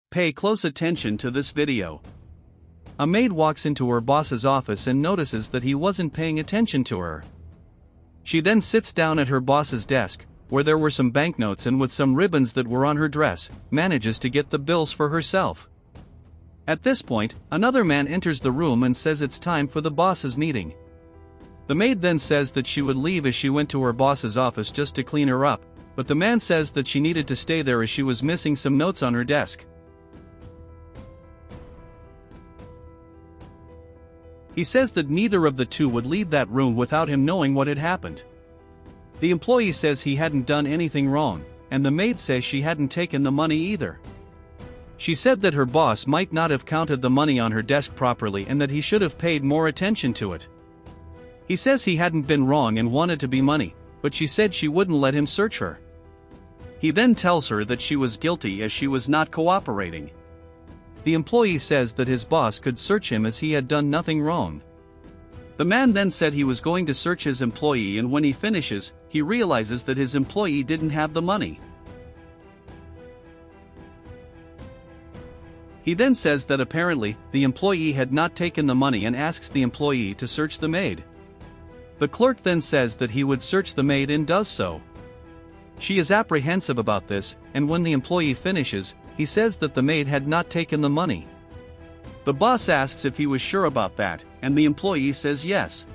Pay close attention to this video. A maid walks into her boss's office and notices that he wasn't paying attention to her. She then sits down at her boss's desk, where there were some banknotes, and with some ribbons that were on her dress, manages to get the bills for herself. At this point, another man enters the room and says it's time for the boss's meeting. The maid then says that she would leave as she went to her boss's office just to clean her up, but the man says that she needed to stay there as she was missing some notes on her desk. He says that neither of the two would leave that room without him knowing what had happened. The employee says he hadn't done anything wrong, and the maid says she hadn't taken the money either. She said that her boss might not have counted the money on her desk properly and that he should have paid more attention to it. He says he hadn't been wrong and wanted to be money, but she said she wouldn't let him search her. He then tells her that she was guilty as she was not cooperating. The employee says that his boss could search him as he had done nothing wrong. The man then said he was going to search his employee, and when he finishes, he realizes that his employee didn't have the money. He then says that apparently, the employee had not taken the money and asks the employee to search the maid. The clerk then says that he would search the maid and does so. She is apprehensive about this, and when the employee finishes, he says that the maid had not taken the money. The boss asks if he was sure about that, and the employee says yes.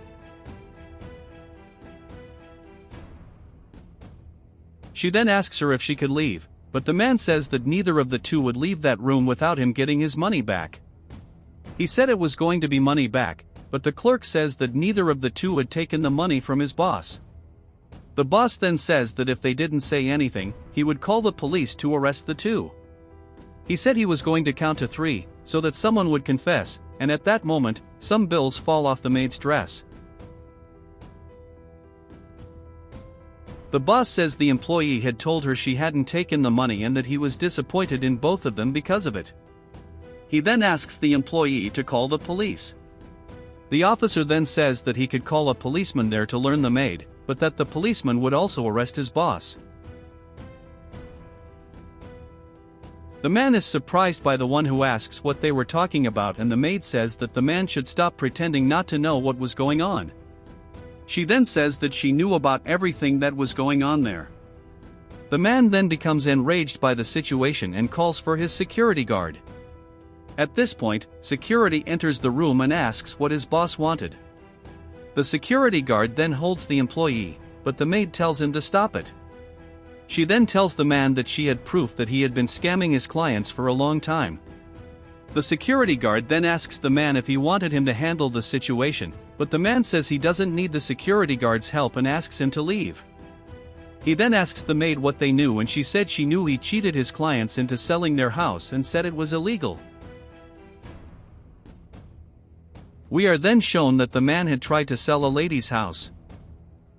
She then asks her if she could leave, but the man says that neither of the two would leave that room without him getting his money back. He said it was going to be money back, but the clerk says that neither of the two had taken the money from his boss. The boss then says that if they didn't say anything, he would call the police to arrest the two. He said he was going to count to 3, so that someone would confess, and at that moment, some bills fall off the maid's dress. The boss says the employee had told her she hadn't taken the money and that he was disappointed in both of them because of it. He then asks the employee to call the police. The officer then says that he could call a policeman there to learn the maid, but that the policeman would also arrest his boss. The man is surprised by the one who asks what they were talking about, and the maid says that the man should stop pretending not to know what was going on. She then says that she knew about everything that was going on there. The man then becomes enraged by the situation and calls for his security guard. At this point, security enters the room and asks what his boss wanted. The security guard then holds the employee, but the maid tells him to stop it. She then tells the man that she had proof that he had been scamming his clients for a long time. The security guard then asks the man if he wanted him to handle the situation, but the man says he doesn't need the security guard's help and asks him to leave. He then asks the maid what they knew, and she said she knew he cheated his clients into selling their house and said it was illegal. We are then shown that the man had tried to sell a lady's house.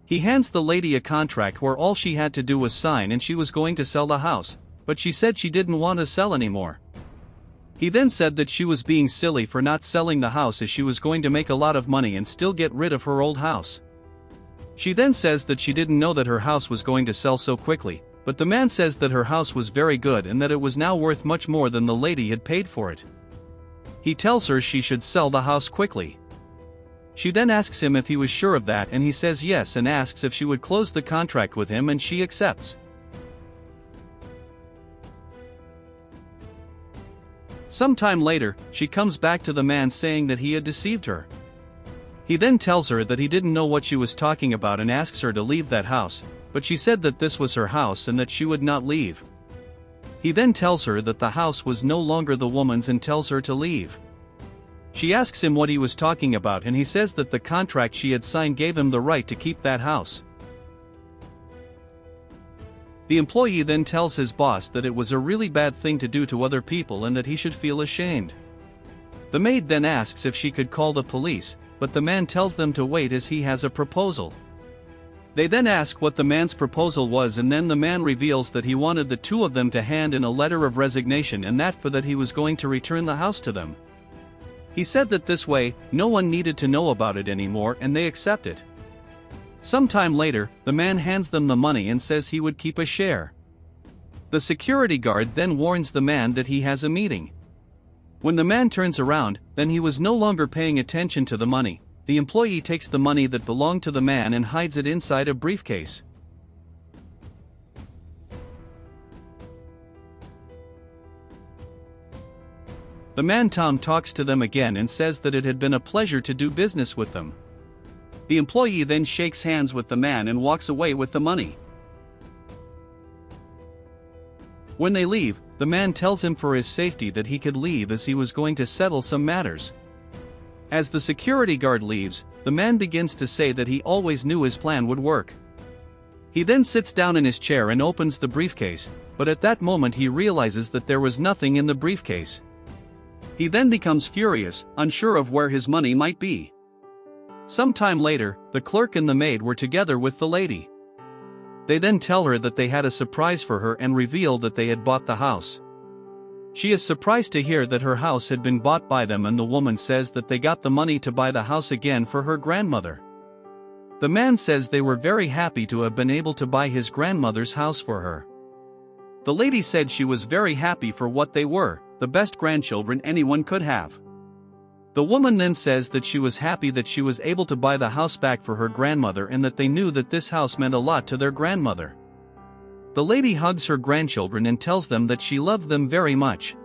He hands the lady a contract where all she had to do was sign and she was going to sell the house, but she said she didn't want to sell anymore. He then said that she was being silly for not selling the house as she was going to make a lot of money and still get rid of her old house. She then says that she didn't know that her house was going to sell so quickly, but the man says that her house was very good and that it was now worth much more than the lady had paid for it. He tells her she should sell the house quickly. She then asks him if he was sure of that, and he says yes and asks if she would close the contract with him, and she accepts. Sometime later, she comes back to the man saying that he had deceived her. He then tells her that he didn't know what she was talking about and asks her to leave that house, but she said that this was her house and that she would not leave. He then tells her that the house was no longer the woman's and tells her to leave. She asks him what he was talking about, and he says that the contract she had signed gave him the right to keep that house. The employee then tells his boss that it was a really bad thing to do to other people and that he should feel ashamed. The maid then asks if she could call the police, but the man tells them to wait as he has a proposal. They then ask what the man's proposal was, and then the man reveals that he wanted the two of them to hand in a letter of resignation, and that for that he was going to return the house to them. He said that this way, no one needed to know about it anymore, and they accept it. Sometime later, the man hands them the money and says he would keep a share. The security guard then warns the man that he has a meeting. When the man turns around, then he was no longer paying attention to the money. The employee takes the money that belonged to the man and hides it inside a briefcase. The man Tom talks to them again and says that it had been a pleasure to do business with them. The employee then shakes hands with the man and walks away with the money. When they leave, the man tells him for his safety that he could leave as he was going to settle some matters. As the security guard leaves, the man begins to say that he always knew his plan would work. He then sits down in his chair and opens the briefcase, but at that moment he realizes that there was nothing in the briefcase. He then becomes furious, unsure of where his money might be. Some time later, the clerk and the maid were together with the lady. They then tell her that they had a surprise for her and reveal that they had bought the house. She is surprised to hear that her house had been bought by them, and the woman says that they got the money to buy the house again for her grandmother. The man says they were very happy to have been able to buy his grandmother's house for her. The lady said she was very happy for what they were, the best grandchildren anyone could have. The woman then says that she was happy that she was able to buy the house back for her grandmother and that they knew that this house meant a lot to their grandmother. The lady hugs her grandchildren and tells them that she loved them very much.